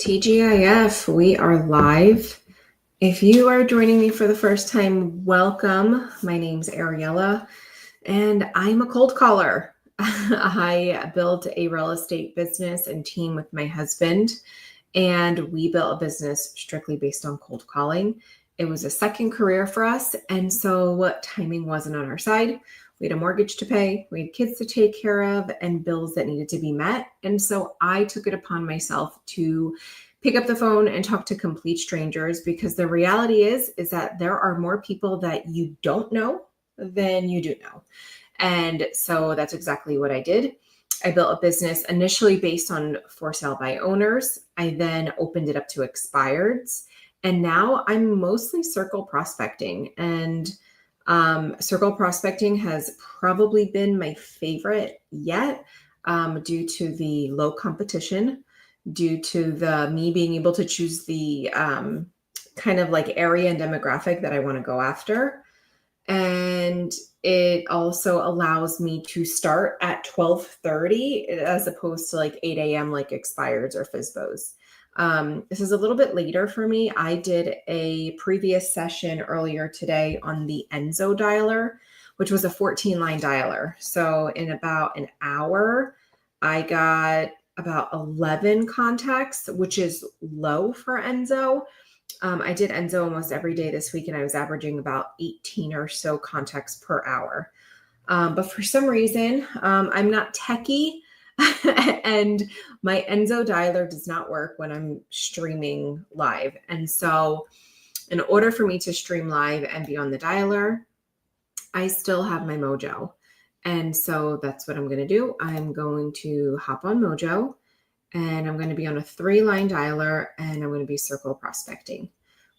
TGIF, we are live. If you are joining me for the first time, welcome. My name's Ariella, and I'm a cold caller. I built a real estate business and team with my husband, and we built a business strictly based on cold calling. It was a second career for us, and so timing wasn't on our side. We had a mortgage to pay, we had kids to take care of, and bills that needed to be met. And so I took it upon myself to pick up the phone and talk to complete strangers, because the reality is that there are more people that you don't know than you do know. And so that's exactly what I did. I built a business initially based on for sale by owners. I then opened it up to expireds. And now I'm mostly circle prospecting. And circle prospecting has probably been my favorite yet, due to the low competition, due to me being able to choose the kind of like area and demographic that I want to go after. And it also allows me to start at 12:30 as opposed to like 8 a.m. like expireds or FSBOs. This is a little bit later for me. I did a previous session earlier today on the Enzo dialer, which was a 14-line dialer. So in about an hour, I got about 11 contacts, which is low for Enzo. I did Enzo almost every day this week, and I was averaging about 18 or so contacts per hour. But for some reason, I'm not techie, and my Enzo dialer does not work when I'm streaming live. And so in order for me to stream live and be on the dialer, I still have my Mojo. And so that's what I'm going to do. I'm going to hop on Mojo, and I'm going to be on a 3-line dialer, and I'm going to be circle prospecting,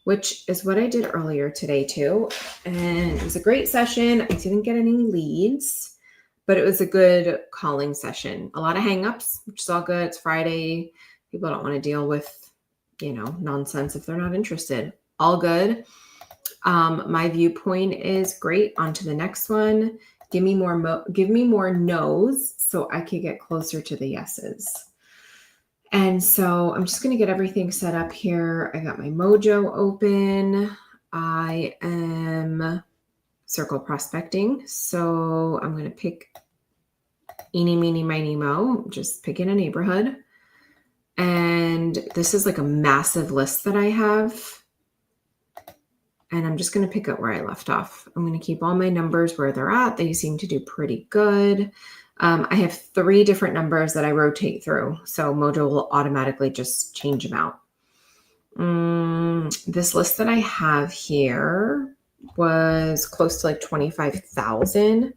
which is what I did earlier today too. And it was a great session. I didn't get any leads, but it was a good calling session. A lot of hangups, which is all good. It's Friday. People don't want to deal with, nonsense if they're not interested. All good. My viewpoint is great. On to the next one. Give me more no's so I can get closer to the yeses. And so I'm just going to get everything set up here. I got my Mojo open. I am circle prospecting. So I'm going to pick eeny, meeny, miny, mo, just picking a neighborhood. And this is like a massive list that I have. And I'm just going to pick up where I left off. I'm going to keep all my numbers where they're at. They seem to do pretty good. I have 3 different numbers that I rotate through, so Mojo will automatically just change them out. This list that I have here was close to like 25,000.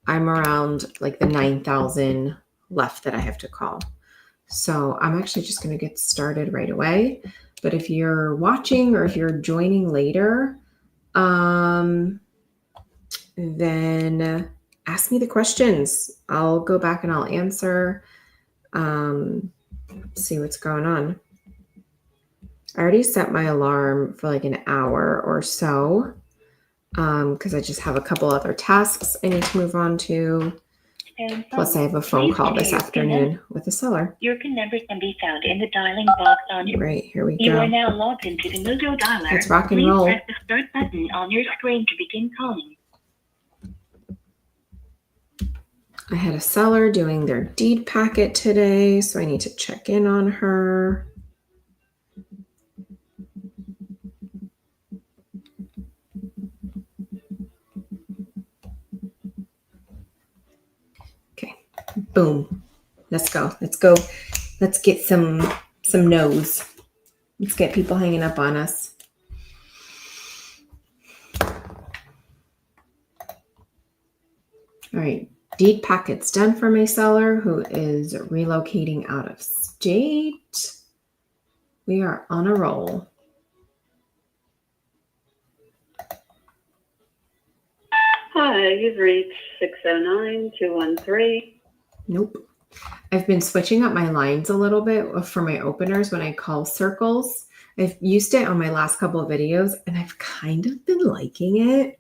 I'm around like the 9,000 left that I have to call. So I'm actually just going to get started right away. But if you're watching or if you're joining later, then ask me the questions. I'll go back and I'll answer, see what's going on. I already set my alarm for like an hour or so, because I just have a couple other tasks I need to move on to. Plus, I have a phone call this afternoon with a seller. Your PIN number can be found in the dialing box on your... Right, here we go. You are now logged into the Mojo dialer. Let's rock and roll. Please press the start button on your screen to begin calling. I had a seller doing their deed packet today, so I need to check in on her. Okay, boom. Let's go. Let's get some no's. Let's get people hanging up on us. All right. Deed packets done for my seller who is relocating out of state. We are on a roll. Hi, you've reached 609-213. Nope. I've been switching up my lines a little bit for my openers when I call circles. I've used it on my last couple of videos and I've kind of been liking it.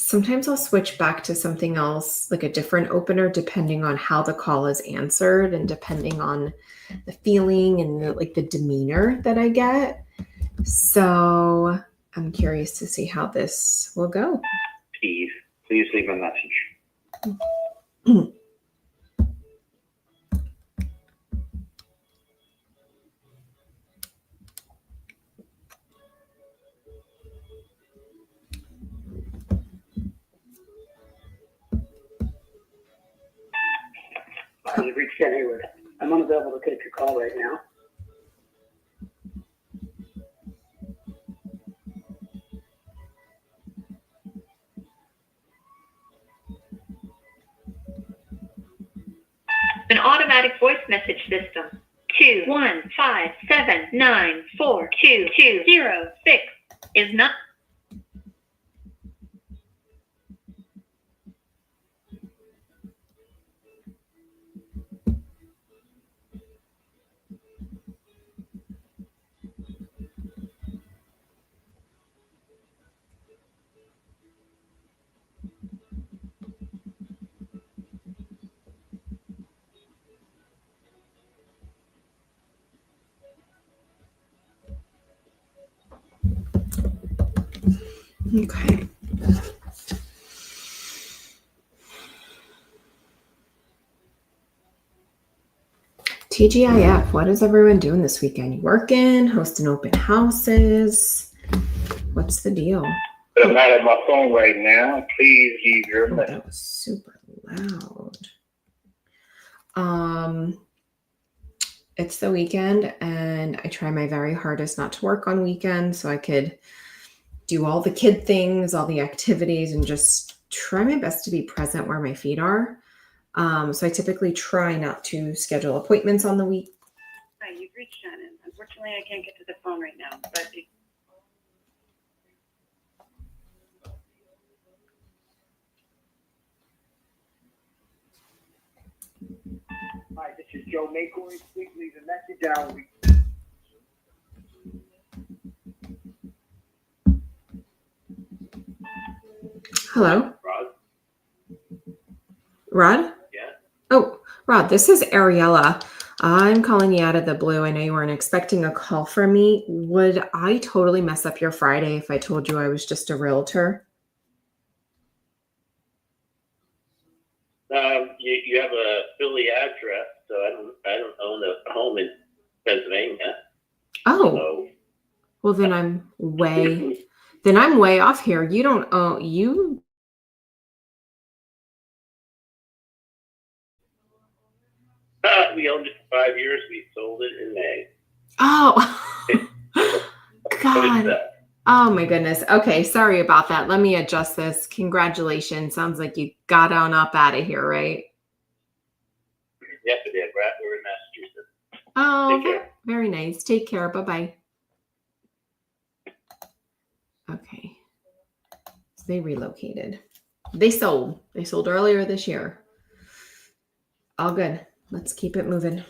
sometimes I'll switch back to something else, like a different opener, depending on how the call is answered and depending on the feeling and the demeanor that I get. So I'm curious to see how this will go. Steve, please leave a message. You've reached Ken Hayward. I'm unavailable to take your call right now. An automatic voice message system. 21579422206 is not. Okay. TGIF, what is everyone doing this weekend? You working, hosting open houses? What's the deal? I'm not at my phone right now. Please leave your Oh, message. that was super loud. It's the weekend and I try my very hardest not to work on weekends so I could do all the kid things, all the activities, and just try my best to be present where my feet are. So I typically try not to schedule appointments on the week. Hi, you've reached Shannon. Unfortunately, I can't get to the phone right now, but Hi, this is Joe Makoy. Please leave a message and I will be. Hello, Rod? Rod? Yeah. Oh, Rod, this is Ariella. I'm calling you out of the blue. I know you weren't expecting a call from me. Would I totally mess up your Friday if I told you I was just a realtor? You have a Philly address, so I don't own a home in Pennsylvania. Oh, So well then I'm way off here. You don't own you. we owned it for 5 years. We sold it in May. Oh, God. Oh my goodness. Okay, sorry about that. Let me adjust this. Congratulations. Sounds like you got on up out of here, right? Yes, we did. We're in Massachusetts. Oh, Take care. very nice. Take care. Bye-bye. Okay. So they relocated. They sold. They sold earlier this year. All good. Let's keep it moving.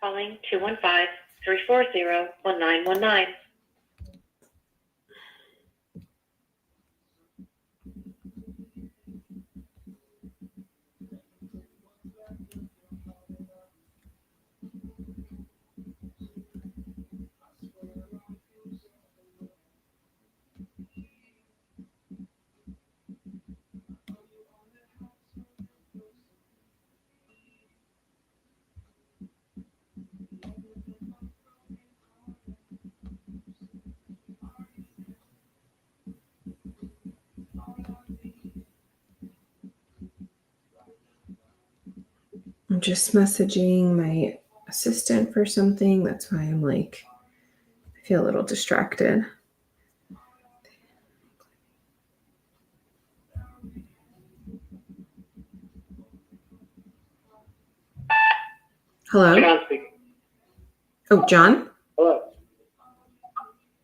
Calling 215-340-1919. I'm just messaging my assistant for something. That's why I'm like, I feel a little distracted. Hello? John speaking. Oh, John? Hello.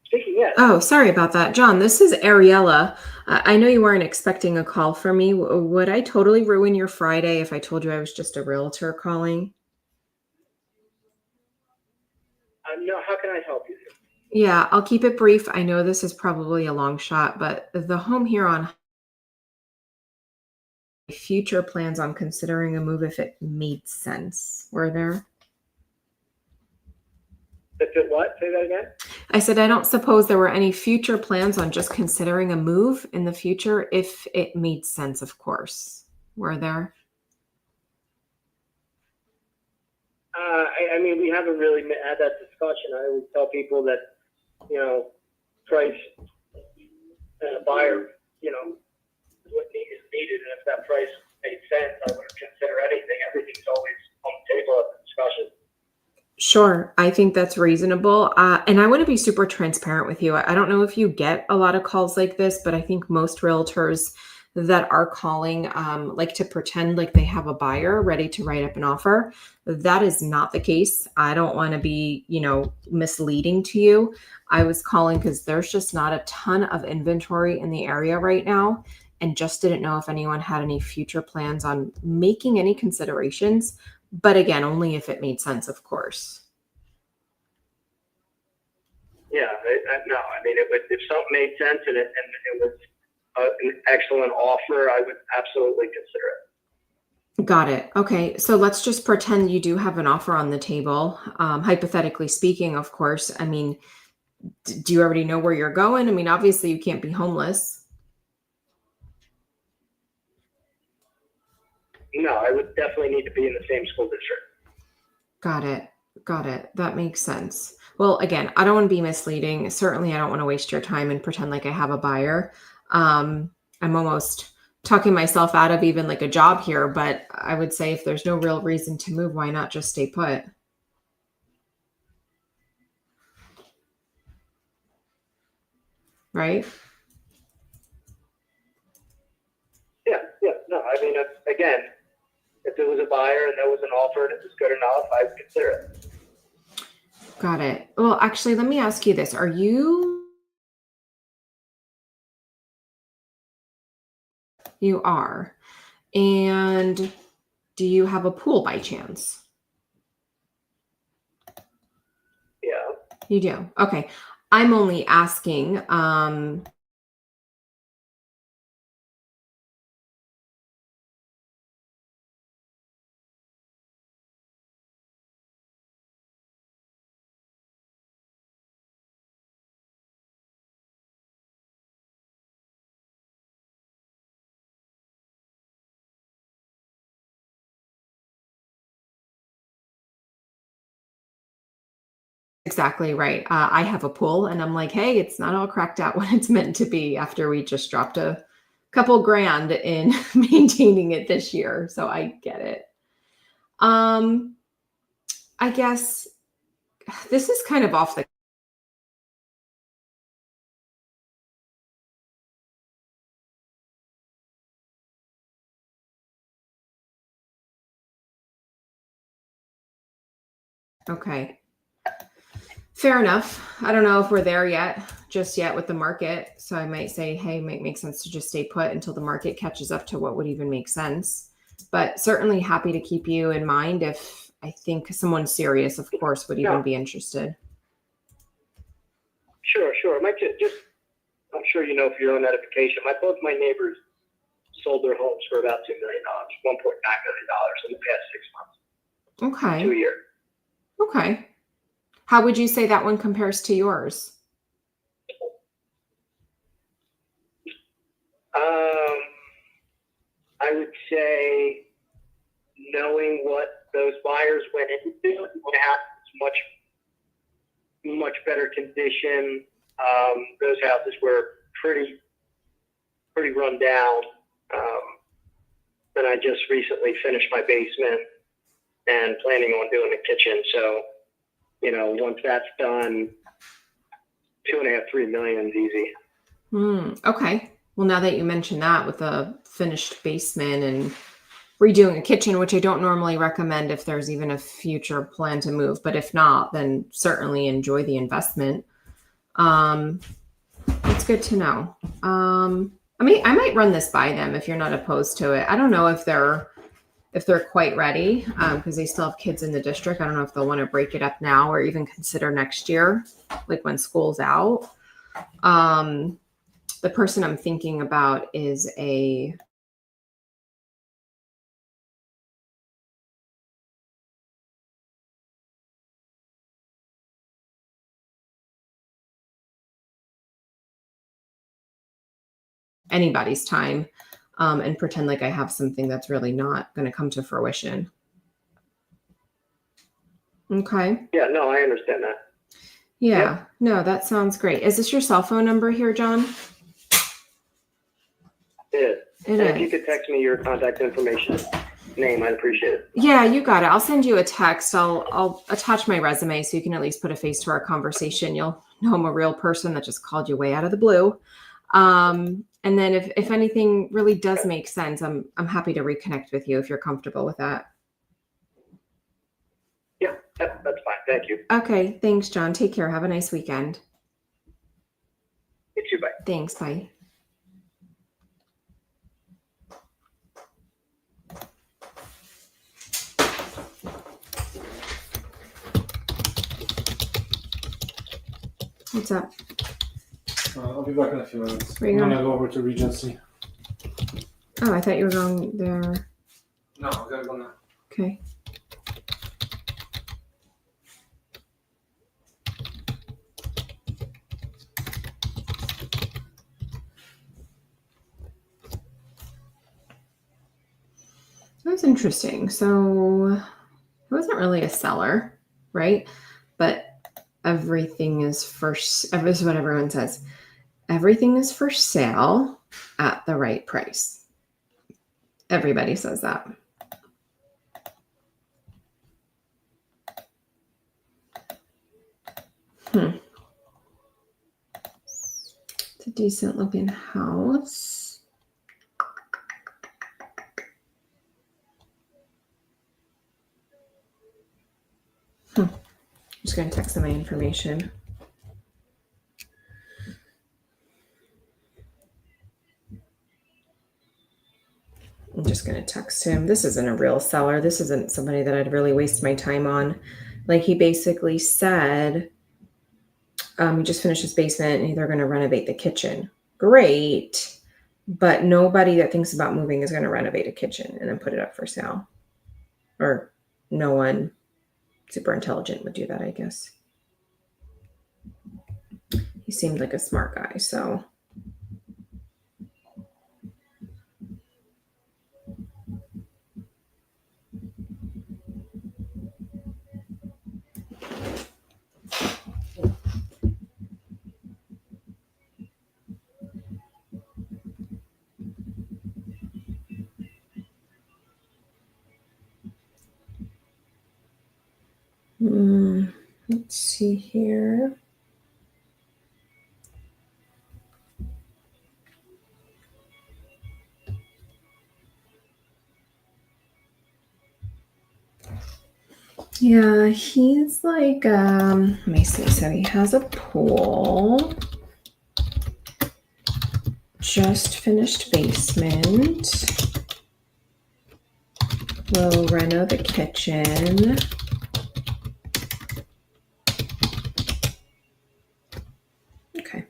Speaking, yes. Oh, sorry about that. John, this is Ariella. I know you weren't expecting a call from me. Would I totally ruin your Friday if I told you I was just a realtor calling? No, how can I help you? Yeah, I'll keep it brief. I know this is probably a long shot, but the home here on future plans on considering a move if it made sense. Were there? If it what? Say that again? I said, I don't suppose there were any future plans on just considering a move in the future if it made sense, of course. Were there? I mean, we haven't really had that discussion. I always tell people that, price and a buyer, is what is needed. And if that price made sense, I wouldn't consider anything. Everything's always on the table at the discussion. Sure. I think that's reasonable. And I want to be super transparent with you. I don't know if you get a lot of calls like this, but I think most realtors that are calling like to pretend like they have a buyer ready to write up an offer. That is not the case. I don't want to be, misleading to you. I was calling because there's just not a ton of inventory in the area right now, and just didn't know if anyone had any future plans on making any considerations. But again, only if it made sense, of course. Yeah, no, I mean, if something made sense and it was an excellent offer, I would absolutely consider it. Got it. Okay. So let's just pretend you do have an offer on the table. Hypothetically speaking, of course. I mean, do you already know where you're going? I mean, obviously you can't be homeless. No, I would definitely need to be in the same school district. Got it. Got it. That makes sense. Well, again, I don't want to be misleading. Certainly, I don't want to waste your time and pretend like I have a buyer. I'm almost talking myself out of even like a job here, but I would say if there's no real reason to move, why not just stay put? Right? Yeah. No, I mean, again, if there was a buyer and there was an offer and it was good enough, I would consider it. Got it. Well, actually, let me ask you this. Are you are. And do you have a pool by chance? Yeah. You do. Okay. I'm only asking, exactly right. I have a pool and I'm like, hey, it's not all cracked out when it's meant to be after we just dropped a couple grand in maintaining it this year. So I get it. I guess this is kind of off the okay. Fair enough. I don't know if we're there just yet with the market. So I might say, hey, might make sense to just stay put until the market catches up to what would even make sense. But certainly happy to keep you in mind if I think someone serious, of course, would even be interested. Sure. Might just, I'm sure you know for your own edification, both my neighbors sold their homes for about $2 million, $1.9 million in the past 6 months. Okay. 2 years. Okay. How would you say that one compares to yours? I would say knowing what those buyers went into, the house is much better condition. Those houses were pretty run down. And I just recently finished my basement and planning on doing the kitchen. So, once that's done, 2.5, 3 million is easy. Okay. Well, now that you mention that with a finished basement and redoing a kitchen, which I don't normally recommend if there's even a future plan to move. But if not, then certainly enjoy the investment. It's good to know. I mean, I might run this by them if you're not opposed to it. I don't know if they're quite ready because they still have kids in the district. I don't know if they'll want to break it up now or even consider next year, like when school's out. The person I'm thinking about is anybody's time and pretend like I have something that's really not going to come to fruition. Okay. Yeah, no, I understand that. Yeah. No, that sounds great. Is this your cell phone number here, John? It is. It And if you is. could text me your contact information, name, I'd appreciate it. Yeah, you got it. I'll send you a text. I'll attach my resume so you can at least put a face to our conversation. You'll know I'm a real person that just called you way out of the blue. And then if anything really does make sense, I'm happy to reconnect with you if you're comfortable with that. Yeah, that's fine. Thank you. Okay. Thanks, John. Take care. Have a nice weekend. You too, bye. Thanks. Bye. What's up? I'll be back in a few minutes. Where you I'm going? gonna go over to Regency. Oh, I thought you were going there. No, I gotta go now. Okay. That's interesting. So it wasn't really a seller, right? But everything is this is what everyone says. Everything is for sale at the right price. Everybody says that. It's a decent looking house. I'm just going to text them my information. I'm just going to text him. This isn't a real seller. This isn't somebody that I'd really waste my time on. Like he basically said, he just finished his basement and they're going to renovate the kitchen. Great. But nobody that thinks about moving is going to renovate a kitchen and then put it up for sale. Or no one super intelligent would do that, I guess. He seemed like a smart guy, so. Let's see here. Yeah, he's like, let me see. So he has a pool, just finished basement, will reno the kitchen. Okay.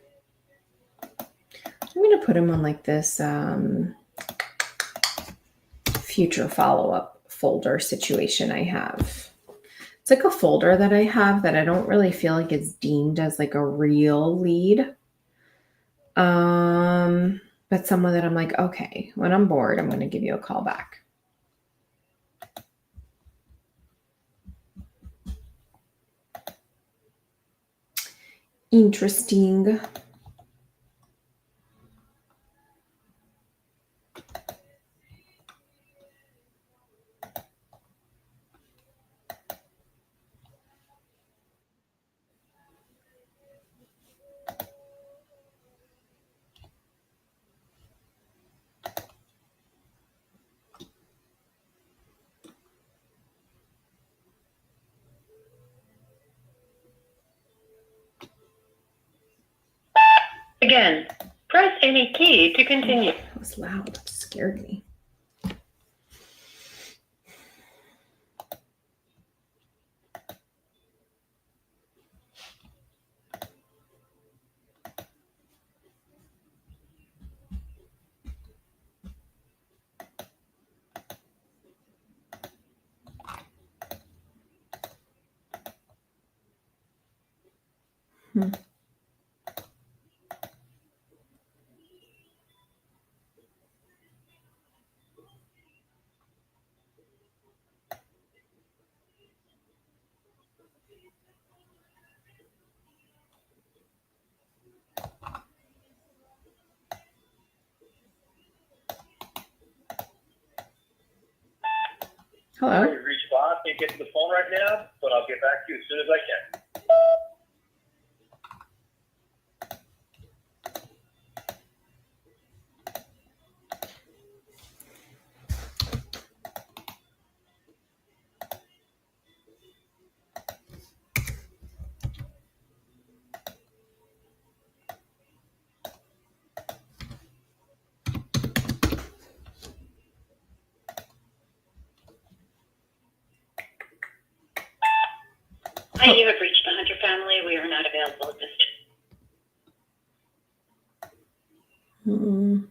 I'm going to put him on like this future follow-up folder situation I have. It's like a folder that I have that I don't really feel like it's deemed as like a real lead. But someone that I'm like, okay, when I'm bored, I'm going to give you a call back. Interesting. Again, press any key to continue. That was loud. It scared me. Hello. You've reached Bob. Can't get to the phone right now, but I'll get back to you as soon as I can. Hi, you have reached the Hunter family. We are not available at this time. Mm-mm.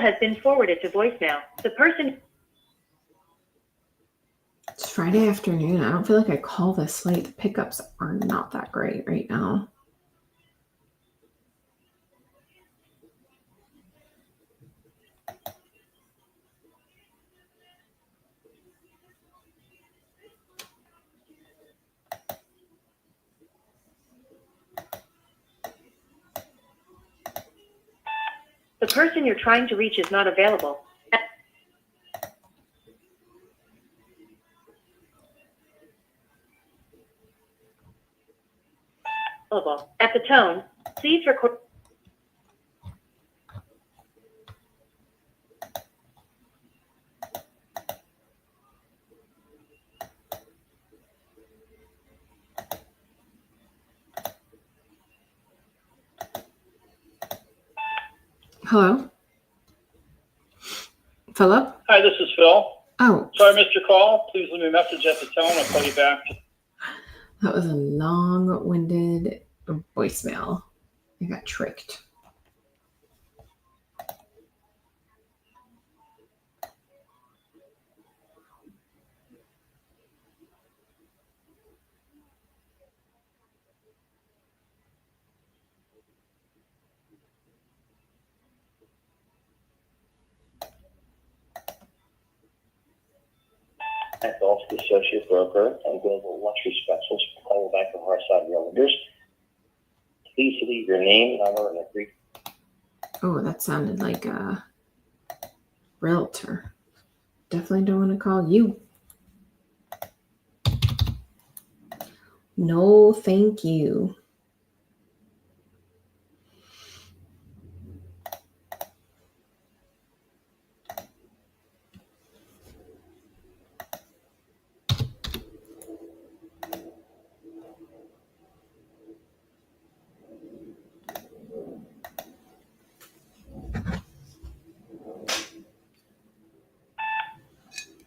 Has been forwarded to voicemail. The person. It's Friday afternoon. I don't feel like I call this late. The pickups are not that great right now. The person you're trying to reach is not available. At the tone, please record. Hello? Philip? Hi, this is Phil. Oh, Sorry I missed your call. Please leave me a message at the tone. I'll call you back. that was a long-winded voicemail. I got tricked. At Golf Associate Broker and Global Luxury Specialist, call back to Hearthside Realtors. Please leave your name, number, and a brief. Oh, that sounded like a realtor. Definitely don't want to call you. No, thank you.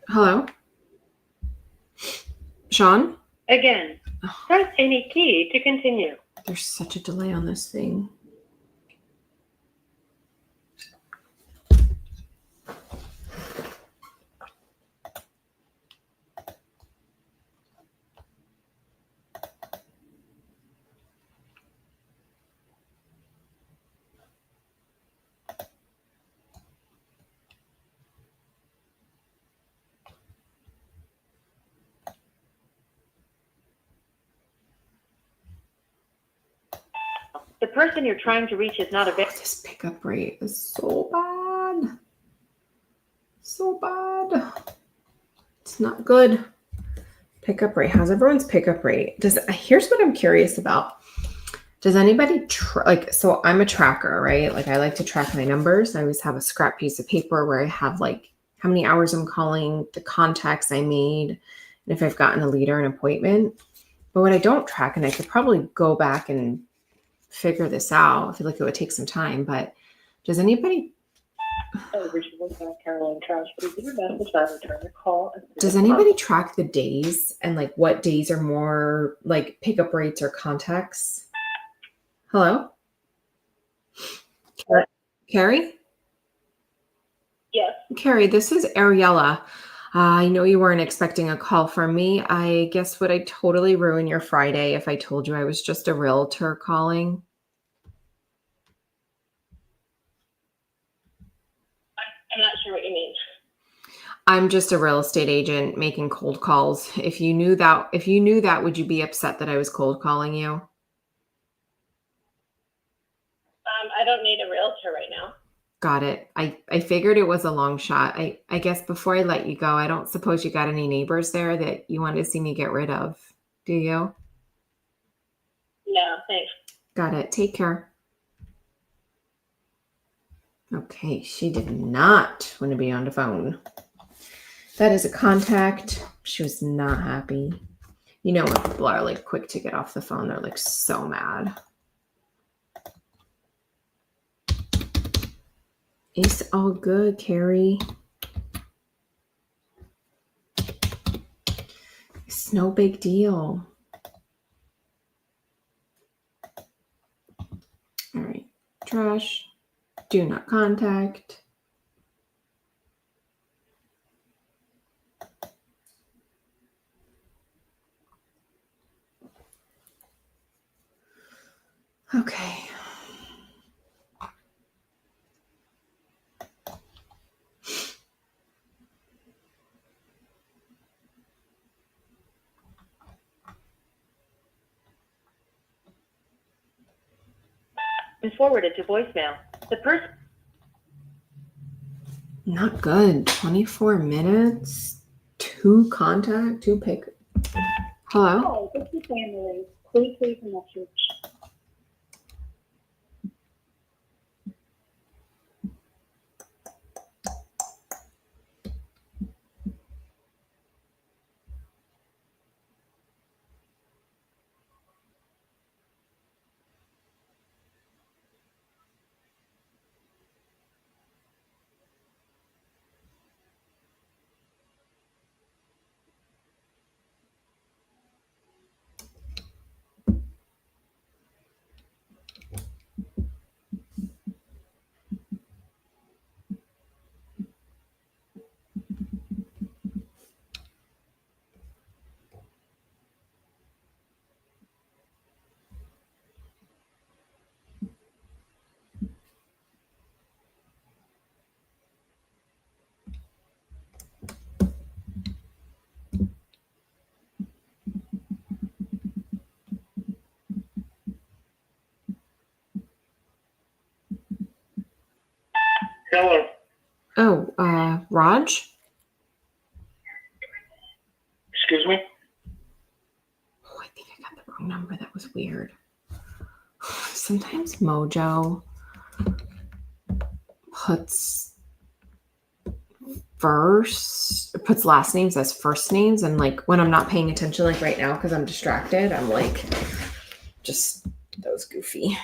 Hello? Sean? Again, press any key to continue. There's such a delay on this thing. The person you're trying to reach is not available. This pickup rate is so bad. So bad. It's not good. Pickup rate. How's everyone's pickup rate? Here's what I'm curious about. Does anybody so I'm a tracker, right? Like I like to track my numbers. I always have a scrap piece of paper where I have like how many hours I'm calling, the contacts I made, and if I've gotten a lead or an appointment. But what I don't track, and I could probably go back and figure this out. I feel like it would take some time, but does anybody Caroline Trash, please leave your message and return the call. Does anybody track the days and like what days are more like pickup rates or contacts? Hello? Carrie? Yes. Carrie, this is Ariella. I know you weren't expecting a call from me. I guess would I totally ruin your Friday if I told you I was just a realtor calling? I'm not sure what you mean. I'm just a real estate agent making cold calls. If you knew that, would you be upset that I was cold calling you? I don't need a realtor right now. Got it. I figured it was a long shot. I guess before I let you go, I don't suppose you got any neighbors there that you wanted to see me get rid of, do you? No, thanks. Got it. Take care. Okay, she did not want to be on the phone. That is a contact. She was not happy. You know when people are like quick to get off the phone, they're like so mad. It's all good, Carrie. It's no big deal. All right. Trash. Do not contact. Okay. Been forwarded to voicemail. The person. Not good. 24 minutes. 2 contact. 2 pick. Hello? Hi, this is Emily. Please leave a message. Hello. Oh, Raj? Excuse me? Oh, I think I got the wrong number. That was weird. Sometimes Mojo puts last names as first names, and like when I'm not paying attention, like right now because I'm distracted, I'm like, just that was goofy.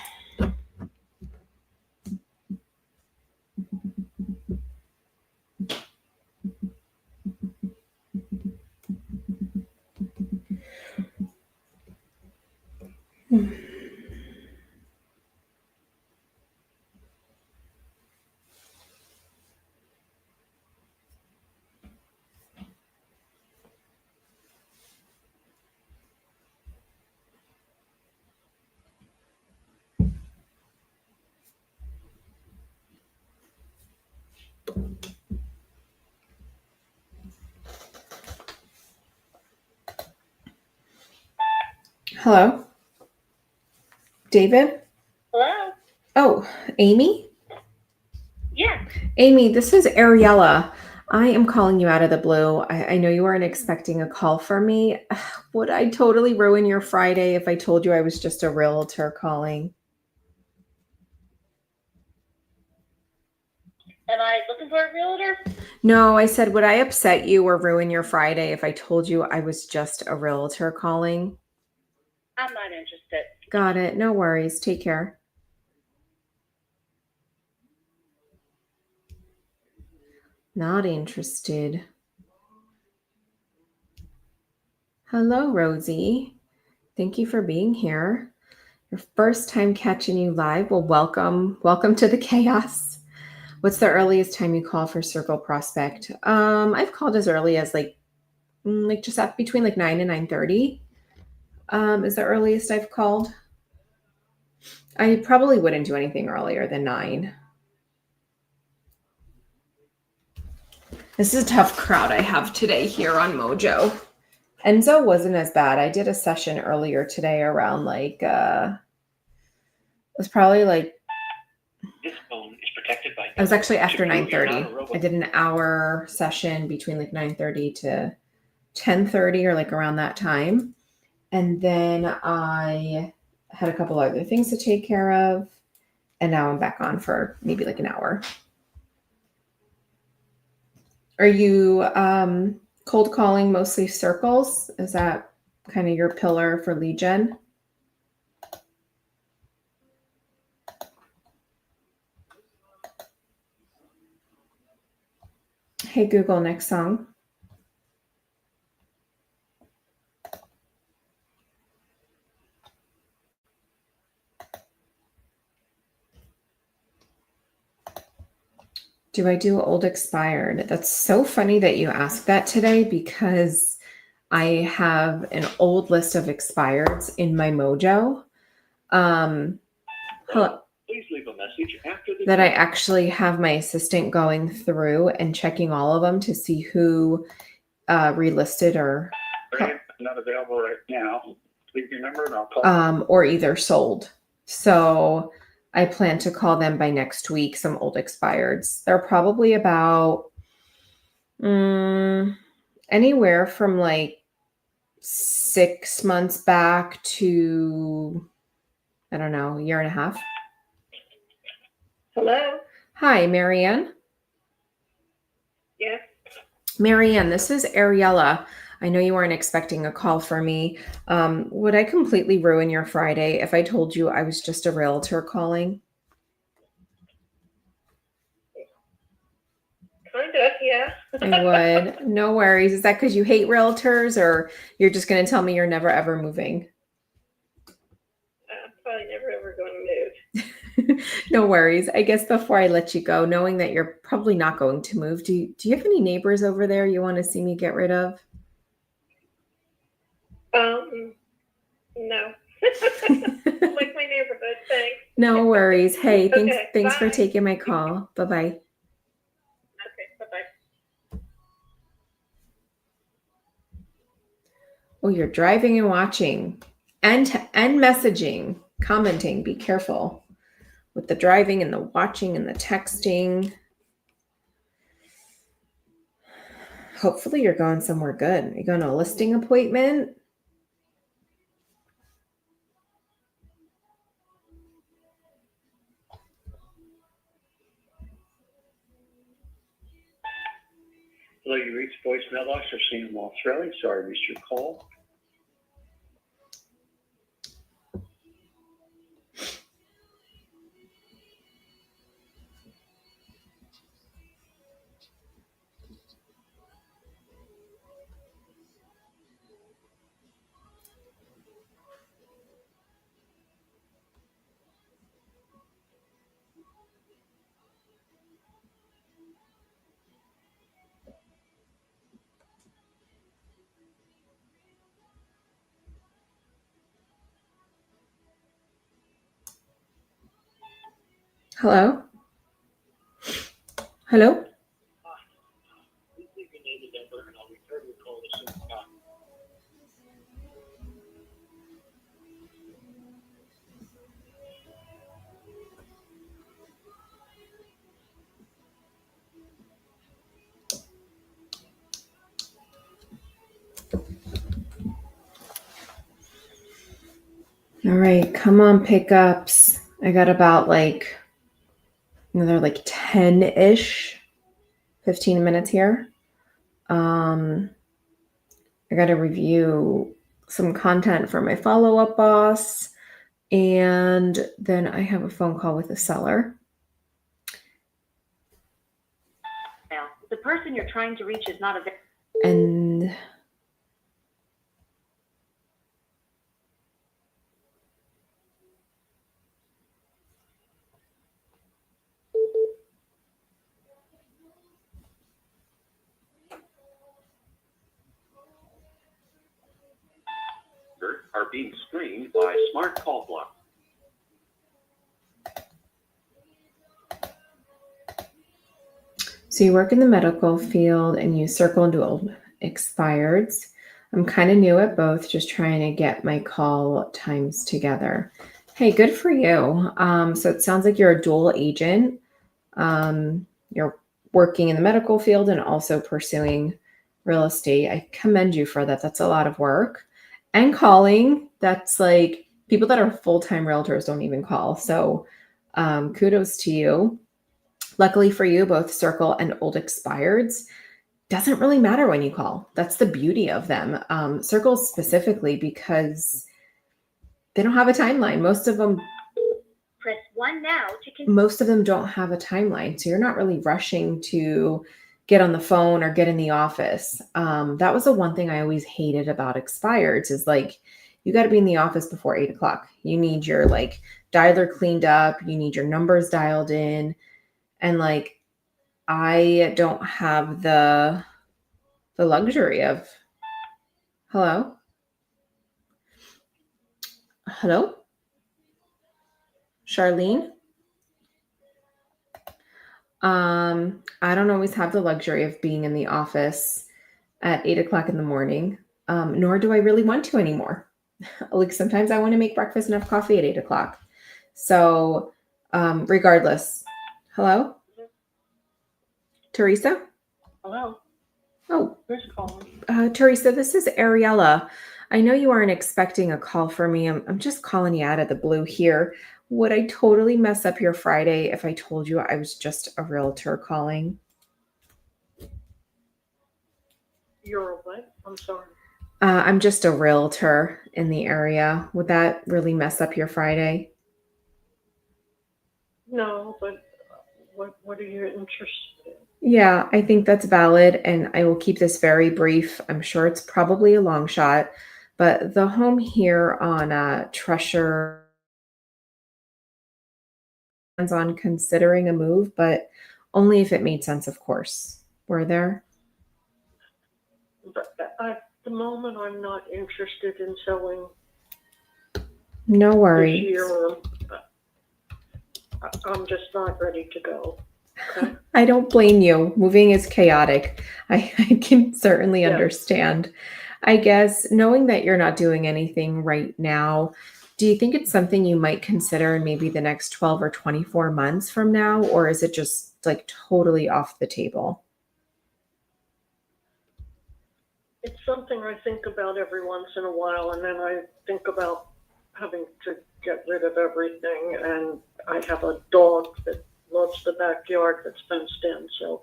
Hello? David? Hello? Oh, Amy? Yeah. Amy, this is Ariella. I am calling you out of the blue. I know you weren't expecting a call from me. Would I totally ruin your Friday if I told you I was just a realtor calling? Am I looking for a realtor? No, I said, would I upset you or ruin your Friday if I told you I was just a realtor calling? I'm not interested. Got it. No worries. Take care. Not interested. Hello, Rosie. Thank you for being here. Your first time catching you live. Well, welcome. Welcome to the chaos. What's the earliest time you call for Circle Prospect? I've called as early as like just up between like 9 and 9:30. Is the earliest I've called. I probably wouldn't do anything earlier than 9. This is a tough crowd I have today here on Mojo. Enzo wasn't as bad. I did a session earlier today around like it was probably like This phone is protected by. it was actually after To prove you're not a 9:30. robot. I did an hour session between like 9:30 to 10:30 or like around that time. And then I had a couple other things to take care of. And now I'm back on for maybe like an hour. Are you cold calling mostly circles? Is that kind of your pillar for lead gen? Hey Google, next song. Do I do old expired? That's so funny that you asked that today because I have an old list of expireds in my Mojo. Please leave a message after the That I actually have my assistant going through and checking all of them to see who relisted or Not available right now. Leave your number and I'll call. or either sold. So I plan to call them by next week, some old expireds. They're probably about anywhere from like 6 months back to, I don't know, a year and a half. Hello? Hi, Marianne. Yes? Marianne, this is Ariella. I know you weren't expecting a call from me. Would I completely ruin your Friday if I told you I was just a realtor calling? Kind of, yeah. I would. No worries. Is that because you hate realtors or you're just going to tell me you're never ever moving? I'm probably never ever going to move. No worries. I guess before I let you go, knowing that you're probably not going to move, do you have any neighbors over there you want to see me get rid of? No. Like my neighborhood, thanks. No worries. Hey, thanks Okay, thanks for bye. taking my call. Bye-bye. Okay, bye-bye. Oh, you're driving and watching and messaging, commenting. Be careful with the driving and the watching and the texting. Hopefully you're going somewhere good. Are you going to a listing appointment? Hello, you reached voicemail box for Sam Waltrelli. Sorry, I missed your call. Hello? Hello? Please leave your name and number and I'll return your call as soon as possible. All right, come on, pickups. I got about another 10-ish, 15 minutes here. I got to review some content for my follow-up boss, and then I have a phone call with the seller. Now, the person you're trying to reach is not available. And are being screened by Smart Call Block. so you work in the medical field and you circle into old expireds. I'm kind of new at both, just trying to get my call times together. Hey, good for you. So it sounds like you're a dual agent. You're working in the medical field and also pursuing real estate. I commend you for that. That's a lot of work. And calling, that's like people that are full-time realtors don't even call. So kudos to you. Luckily for you, both Circle and Old Expireds doesn't really matter when you call. That's the beauty of them. Circle specifically because they don't have a timeline. Most of them Press 1 now to most of them don't have a timeline. So you're not really rushing to get on the phone or get in the office. That was the one thing I always hated about expireds is you got to be in the office before 8 o'clock. You need your dialer cleaned up. You need your numbers dialed in. And I don't have the luxury of, hello? Charlene? I don't always have the luxury of being in the office at 8 o'clock in the morning, nor do I really want to anymore. Sometimes I want to make breakfast and have coffee at 8 o'clock. So regardless, hello? Teresa? Hello, Oh, who's calling? Teresa, this is Ariella. I know you aren't expecting a call from me. I'm just calling you out of the blue here. Would I totally mess up your Friday if I told you I was just a realtor calling? You're a what? I'm sorry. I'm just a realtor in the area. Would that really mess up your Friday? No, but what are you interested in? Yeah, I think that's valid, and I will keep this very brief. I'm sure it's probably a long shot, but the home here on Tresher on considering a move, but only if it made sense, of course. Were there? But at the moment, I'm not interested in selling No this worries. year. I'm just not ready to go. Okay? I don't blame you. Moving is chaotic. I can certainly Yeah. understand. I guess knowing that you're not doing anything right now, do you think it's something you might consider in maybe the next 12 or 24 months from now? Or is it just totally off the table? It's something I think about every once in a while, and then I think about having to get rid of everything. And I have a dog that loves the backyard that's fenced in, so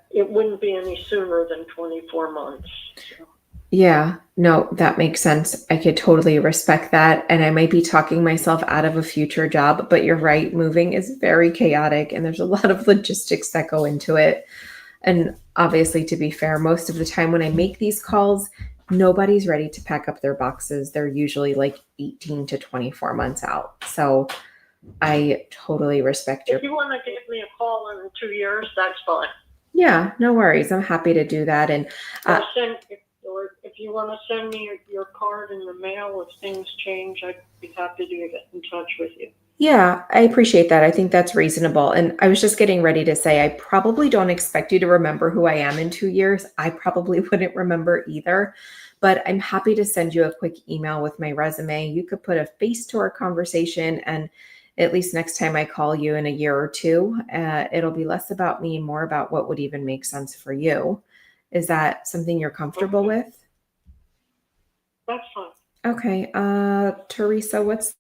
it wouldn't be any sooner than 24 months. So. Yeah, no, that makes sense. I could totally respect that. And I might be talking myself out of a future job, but you're right. Moving is very chaotic and there's a lot of logistics that go into it. And obviously, to be fair, most of the time when I make these calls, nobody's ready to pack up their boxes. They're usually 18 to 24 months out. So I totally respect your. If you want to give me a call in 2 years, that's fine. Yeah, no worries. I'm happy to do that. And Or if you want to send me your card in the mail if things change, I'd be happy to get in touch with you. yeah, I appreciate that. I think that's reasonable. And I was just getting ready to say, I probably don't expect you to remember who I am in 2 years. I probably wouldn't remember either, but I'm happy to send you a quick email with my resume. You could put a face to our conversation, and at least next time I call you in a year or two, it'll be less about me and more about what would even make sense for you. Is that something you're comfortable with? That's fine. Okay. Teresa, what's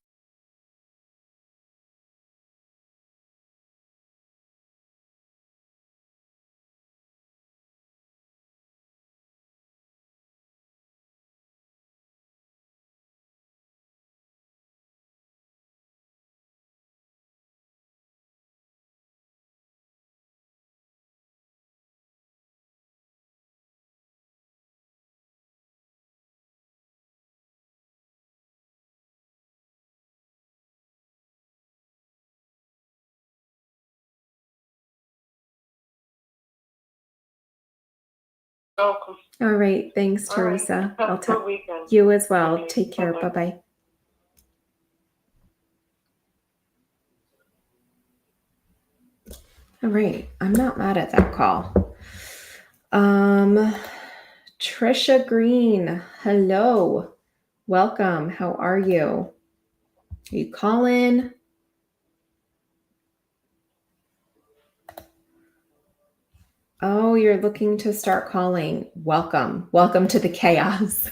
Welcome. all right? Thanks, All right. Teresa. Have I'll a good talk. weekend. You as well. Okay, Take care. bye-bye. Bye bye. All right. I'm not mad at that call. Trisha Green. Hello. Welcome. How are you? Are you calling? Oh, you're looking to start calling. Welcome. Welcome to the chaos.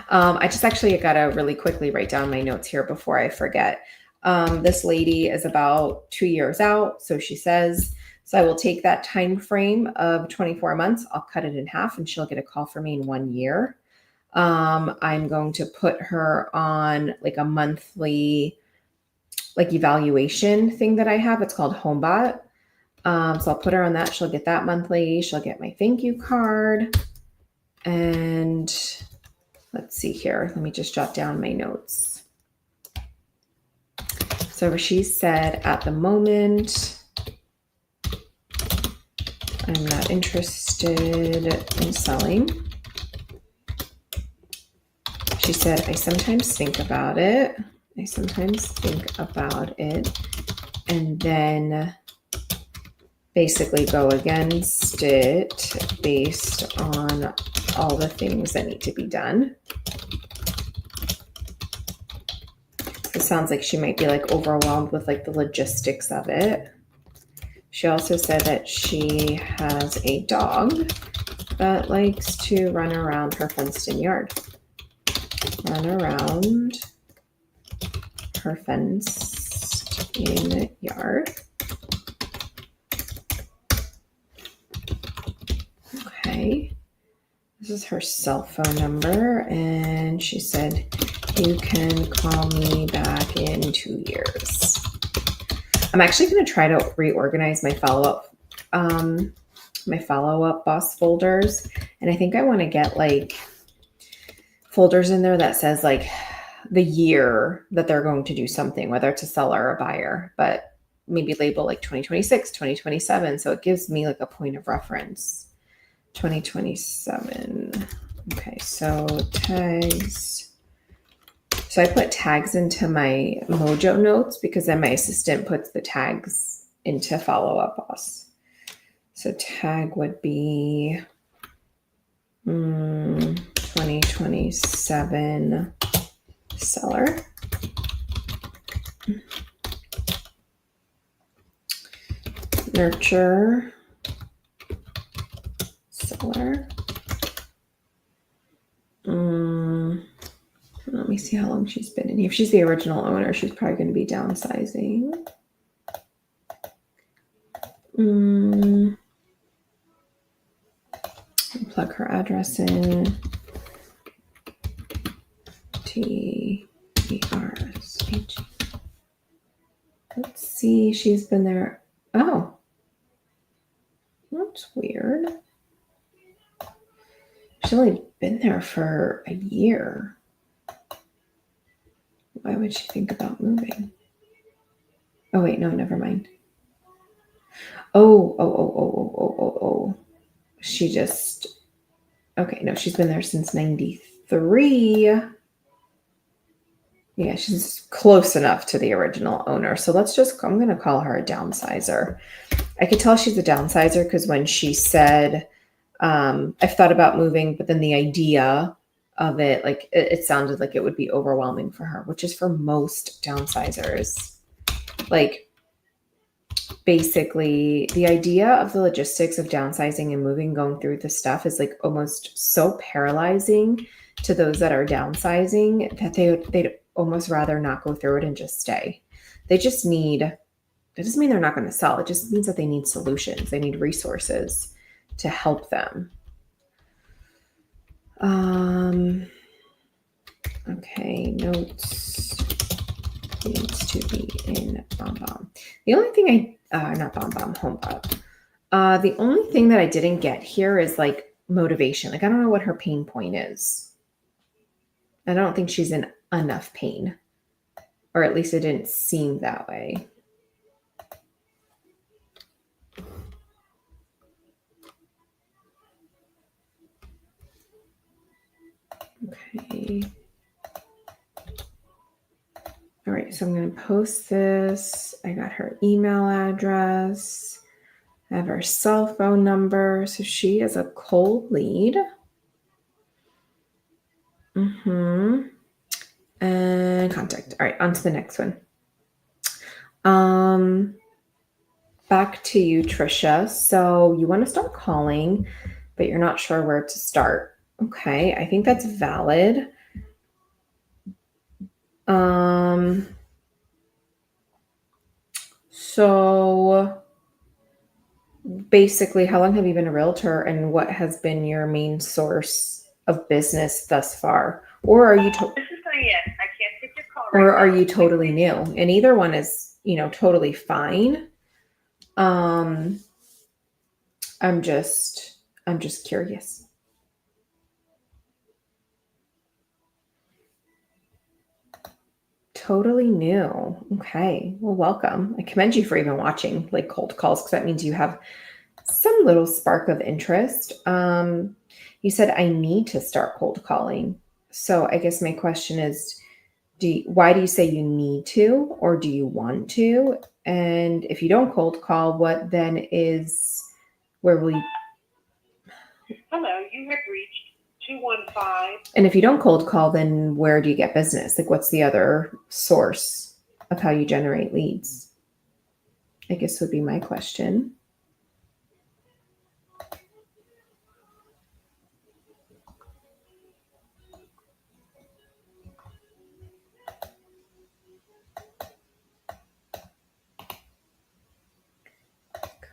I just actually got to really quickly write down my notes here before I forget. This lady is about 2 years out. So she says, so I will take that time frame of 24 months. I'll cut it in half and she'll get a call from me in 1 year. I'm going to put her on like a monthly like evaluation thing that I have. It's called HomeBot. So I'll put her on that. She'll get that monthly. She'll get my thank you card. And let's see here. Let me just jot down my notes. So she said at the moment, I'm not interested in selling. She said, I sometimes think about it. And then basically go against it based on all the things that need to be done. It sounds like she might be like overwhelmed with like the logistics of it. She also said that she has a dog that likes to run around her fenced-in yard. Run around her fenced-in yard. Okay. This is her cell phone number, and she said, you can call me back in 2 years. I'm actually going to try to reorganize my follow-up boss folders. And I think I want to get like folders in there that says like the year that they're going to do something, whether it's a seller or a buyer, but maybe label like 2026, 2027. So it gives me like a point of reference. 2027. Okay, so tags. So I put tags into my Mojo notes because then my assistant puts the tags into Follow-Up Boss. So tag would be 2027 seller. Nurture seller. Let me see how long she's been in here. If she's the original owner, she's probably going to be downsizing. Plug her address in. TERSH. Let's see. She's been there. Oh, that's weird. She's only been there for a year. Why would she think about moving? Oh, wait, no, never mind. Oh. She just, okay, no, she's been there since 93. Yeah, she's close enough to the original owner. So I'm going to call her a downsizer. I could tell she's a downsizer because when she said, I've thought about moving, but then the idea of it, like it sounded like it would be overwhelming for her, which is for most downsizers. Like basically the idea of the logistics of downsizing and moving, going through the stuff is like almost so paralyzing to those that are downsizing that they'd almost rather not go through it and just stay. They just need, it doesn't mean they're not going to sell. It just means that they need solutions. They need resources to help them. Okay, notes needs to be in BombBomb. The only thing not BombBomb, HomeBot. The only thing that I didn't get here is like motivation. Like I don't know what her pain point is. I don't think she's in enough pain, or at least it didn't seem that way. Okay. All right, so I'm going to post this. I got her email address. I have her cell phone number. So she is a cold lead. And contact. All right, on to the next one. Back to you, Trisha. So you want to start calling, but you're not sure where to start. Okay, I think that's valid. So basically, how long have you been a realtor, and what has been your main source of business thus far? Or are you This is Diane. I can't take your call or right are now. you totally new? And either one is, totally fine. I'm just curious. Totally new. Okay. Well, welcome. I commend you for even watching like cold calls, because that means you have some little spark of interest. You said I need to start cold calling. So I guess my question is, why do you say you need to, or do you want to? And if you don't cold call, what then is, where will you? Hello, you have reached 215. And if you don't cold call, then where do you get business? Like, what's the other source of how you generate leads? I guess would be my question.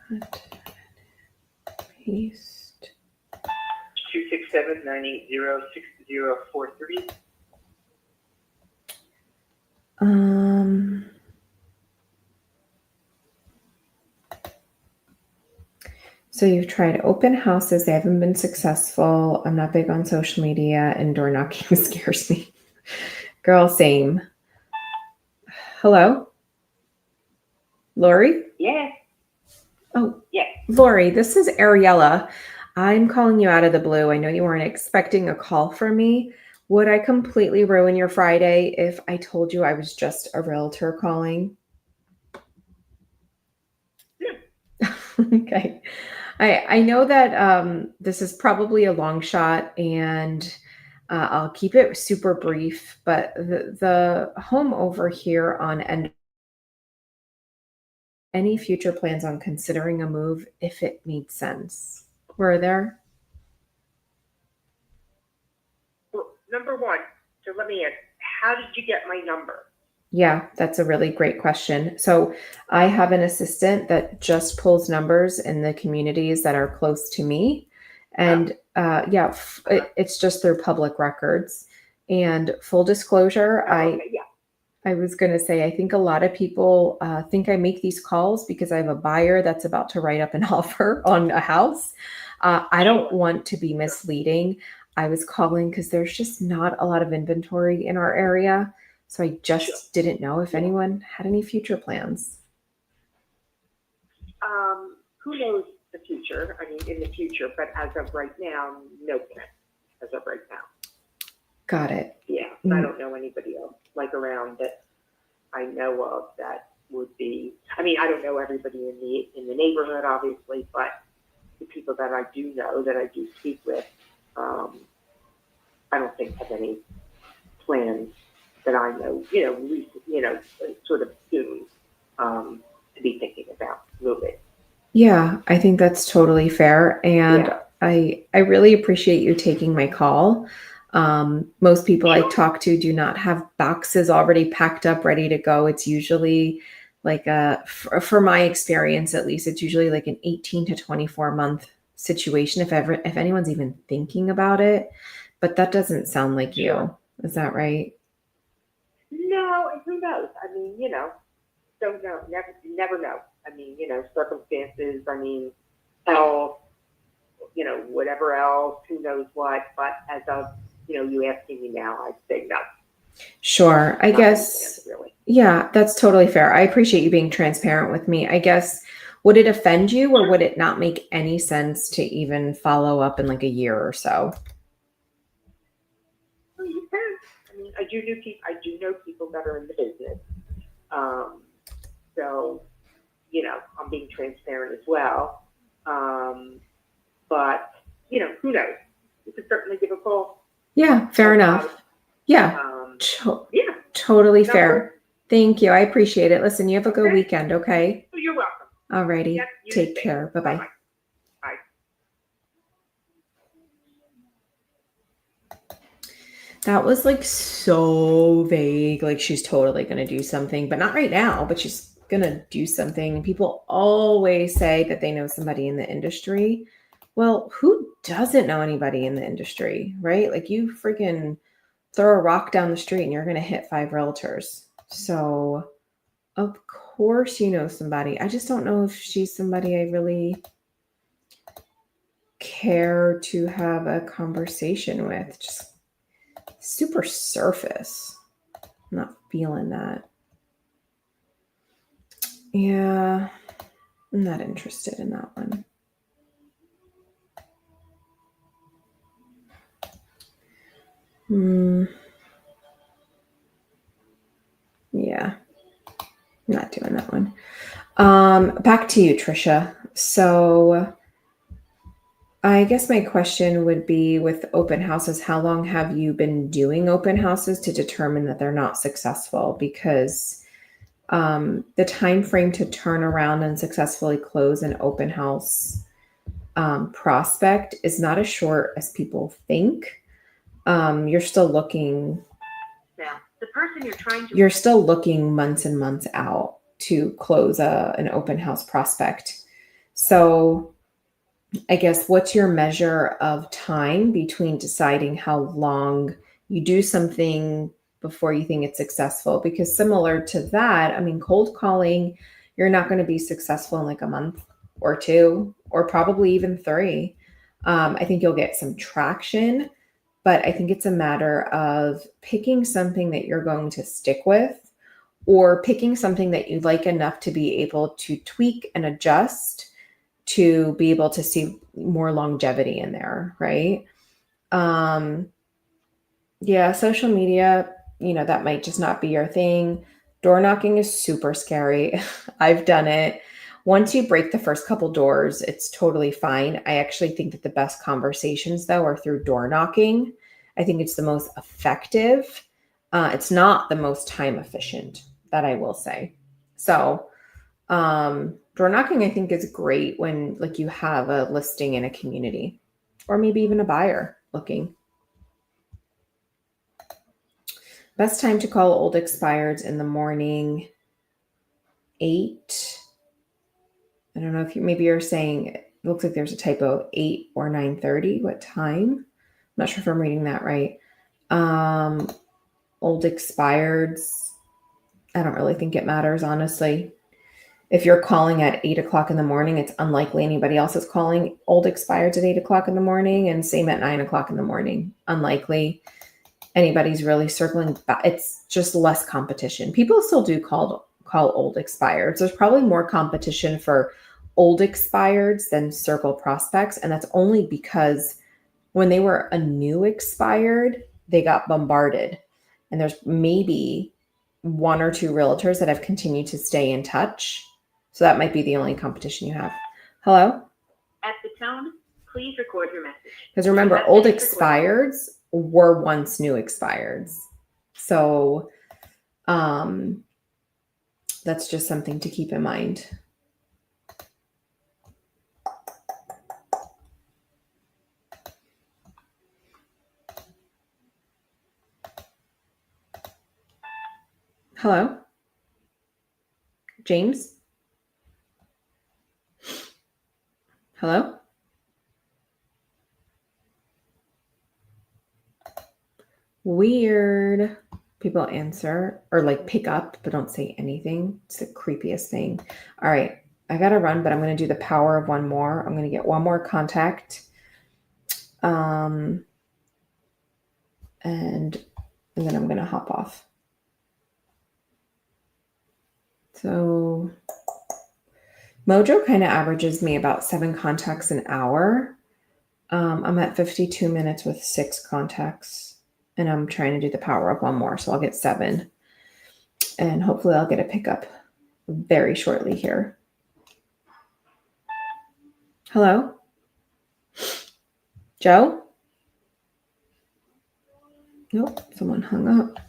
Cut, paste. 267-980-6043. So you've tried open houses, they haven't been successful. I'm not big on social media, and door knocking scares me. Girl, same. Hello? Lori? Yes. Oh, yes. Lori, this is Ariella. I'm calling you out of the blue. I know you weren't expecting a call from me. Would I completely ruin your Friday if I told you I was just a realtor calling? Yeah. Okay. I know that this is probably a long shot, and I'll keep it super brief, but the home over here on End, any future plans on considering a move if it made sense? Were there? Well, number one, so let me ask, how did you get my number? Yeah, that's a really great question. So I have an assistant that just pulls numbers in the communities that are close to me. And it's just through public records. And full disclosure, I was going to say, I think a lot of people think I make these calls because I have a buyer that's about to write up an offer on a house. I don't want to be misleading. I was calling because there's just not a lot of inventory in our area. So I just didn't know if anyone had any future plans. Who knows the future? I mean, in the future, but as of right now, no plan. As of right now. Got it. Yeah, I don't know anybody else like around that I know of that would be. I mean, I don't know everybody in the neighborhood, obviously, but the people that I do know, that I do speak with, I don't think have any plans that I know, sort of soon to be thinking about. move it. Yeah, I think that's totally fair. And Yeah. I really appreciate you taking my call. Most people I talk to do not have boxes already packed up, ready to go. It's usually like for my experience, at least, it's usually like an 18 to 24 month situation, if anyone's even thinking about it. But that doesn't sound like you. Sure. Is that right? No, and who knows? I mean, don't know. Never know. I mean, circumstances. I mean, health. Whatever else. Who knows what? But as of you asking me now, I'd say no. Sure. I Not guess. really. Yeah, that's totally fair. I appreciate you being transparent with me. I guess, would it offend you or would it not make any sense to even follow up in like a year or so? Well, you can. I mean, I do know people that are in the business. So, I'm being transparent as well. But, who knows? You could certainly give a call. Yeah, fair enough. Yeah, Yeah. totally Sounds fair. Thank you. I appreciate it. Listen, you have a good Okay. weekend, okay? You're welcome. Alrighty. Yep, you Take too. care. Bye-bye. Bye-bye. Bye. That was like so vague. Like she's totally going to do something, but not right now, but she's going to do something. People always say that they know somebody in the industry. Well, who doesn't know anybody in the industry, right? Like you freaking throw a rock down the street and you're going to hit 5 realtors. So of course you know somebody. I just don't know if she's somebody I really care to have a conversation with. Just super surface. I'm not feeling that. Yeah, I'm not interested in that one. Yeah, I'm not doing that one. Back to you, Trisha. So I guess my question would be with open houses, how long have you been doing open houses to determine that they're not successful? Because the time frame to turn around and successfully close an open house prospect is not as short as people think. You're still looking. Now, the person you're trying to You're still looking months and months out to close an open house prospect. So I guess what's your measure of time between deciding how long you do something before you think it's successful? Because similar to that, I mean, cold calling, you're not going to be successful in like a month or 2, or probably even 3. I think you'll get some traction, but I think it's a matter of picking something that you're going to stick with, or picking something that you like enough to be able to tweak and adjust to be able to see more longevity in there, right? Yeah, social media, that might just not be your thing. Door knocking is super scary. I've done it. Once you break the first couple doors, it's totally fine. I actually think that the best conversations, though, are through door knocking. I think it's the most effective. It's not the most time efficient, that I will say. So, door knocking, I think, is great when like you have a listing in a community, or maybe even a buyer looking. Best time to call old expireds in the morning, 8. I don't know if you're saying, it looks like there's a typo, 8 or 9:30. What time? I'm not sure if I'm reading that right. Old expireds, I don't really think it matters, honestly. If you're calling at 8 o'clock in the morning, it's unlikely anybody else is calling old expireds at 8 o'clock in the morning, and same at 9 o'clock in the morning. Unlikely anybody's really circling back. It's just less competition. People still do call old expireds. There's probably more competition for old expireds than circle prospects, and that's only because when they were a new expired, they got bombarded. And there's maybe 1 or 2 realtors that have continued to stay in touch. So that might be the only competition you have. Hello? at the tone, please record your message. Because remember, old expireds were once new expireds. So that's just something to keep in mind. Hello? James? Hello? Weird. People answer or like pick up but don't say anything. It's the creepiest thing. All right. I gotta run, but I'm gonna do the power of one more. I'm gonna get one more contact. And then I'm gonna hop off. So Mojo kind of averages me about 7 contacts an hour. I'm at 52 minutes with 6 contacts, and I'm trying to do the power of one more, so I'll get 7. And hopefully I'll get a pickup very shortly here. Hello? Joe? Nope, someone hung up.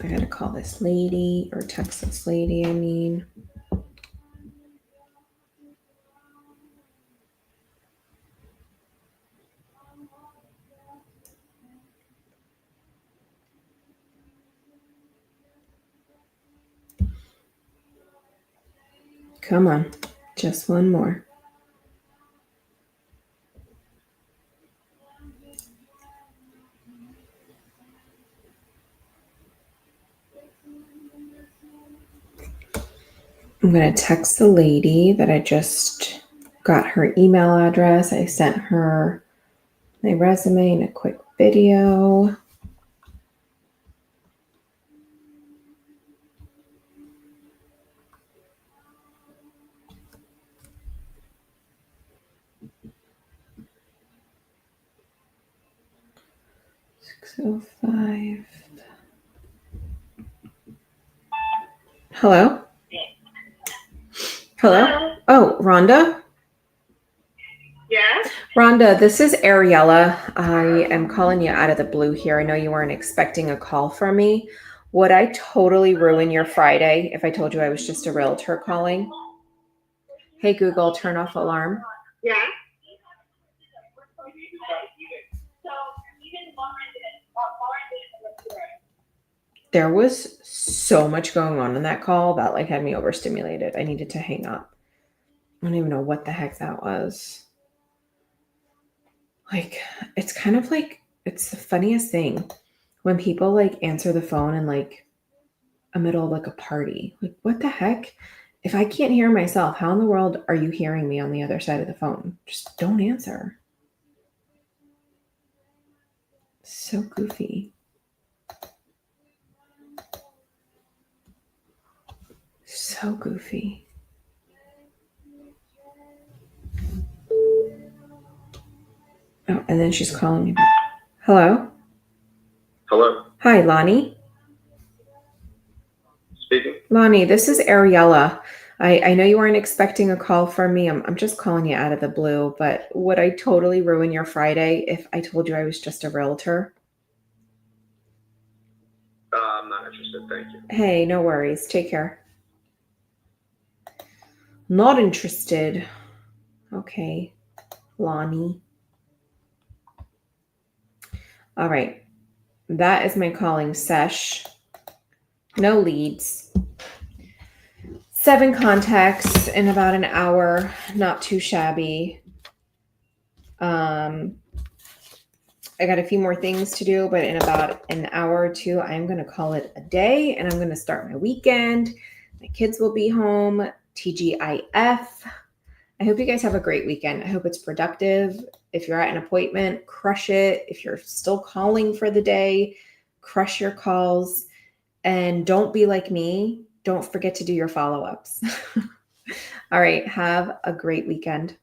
I gotta call this lady or text this lady, I mean. Come on, just one more. I'm going to text the lady that I just got her email address. I sent her my resume and a quick video. $605. Hello? Hello? Oh, Rhonda? Yes? Rhonda, this is Ariella. I am calling you out of the blue here. I know you weren't expecting a call from me. Would I totally ruin your Friday if I told you I was just a realtor calling? Hey, Google, turn off alarm. Yeah? There was so much going on in that call that like had me overstimulated. I needed to hang up. I don't even know what the heck that was. Like, it's kind of like, it's the funniest thing when people like answer the phone in like a middle of like a party. Like, what the heck? If I can't hear myself, how in the world are you hearing me on the other side of the phone? Just don't answer. So goofy. So goofy. Oh, and then she's calling me back. Hello? Hello, Hi, Lonnie. speaking. Lonnie, this is Ariella. I know you weren't expecting a call from me. I'm just calling you out of the blue, but would I totally ruin your Friday if I told you I was just a realtor? I'm not interested, thank you. Hey, no worries. Take care. Not interested. Okay, Lonnie. All right. That is my calling sesh. No leads. 7 contacts in about an hour. Not too shabby. I got a few more things to do, but in about an hour or two, I'm going to call it a day and I'm going to start my weekend. My kids will be home. TGIF. I hope you guys have a great weekend. I hope it's productive. If you're at an appointment, crush it. If you're still calling for the day, crush your calls. And don't be like me. Don't forget to do your follow-ups. All right. Have a great weekend.